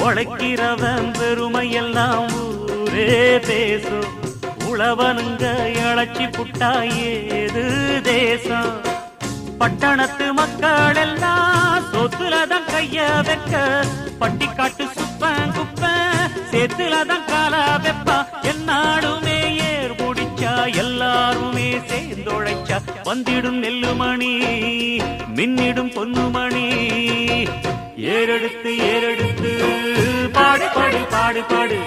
உழைக்கிறவன் பெருமையெல்லாம் ஊரே பேசும். உழவனுங்க இழைச்சி புட்டா ஏது தேசம். பட்டணத்து மக்கள் எல்லாம் சொத்துலதான் கைய வைக்க, பட்டிக்காட்டு சுப்பன் குப்பன் சேத்துலதான் காலா வெப்பா. என்னாடுமே ஏர் முடிச்சா எல்லாருமே சேர்ந்தொழைச்சா வந்திடும் நெல்லுமணி மின்னிடும் பொன்னுமணி. ஏறெடுத்து ஏறெடுத்து பாடு பாடு பாடு பாடு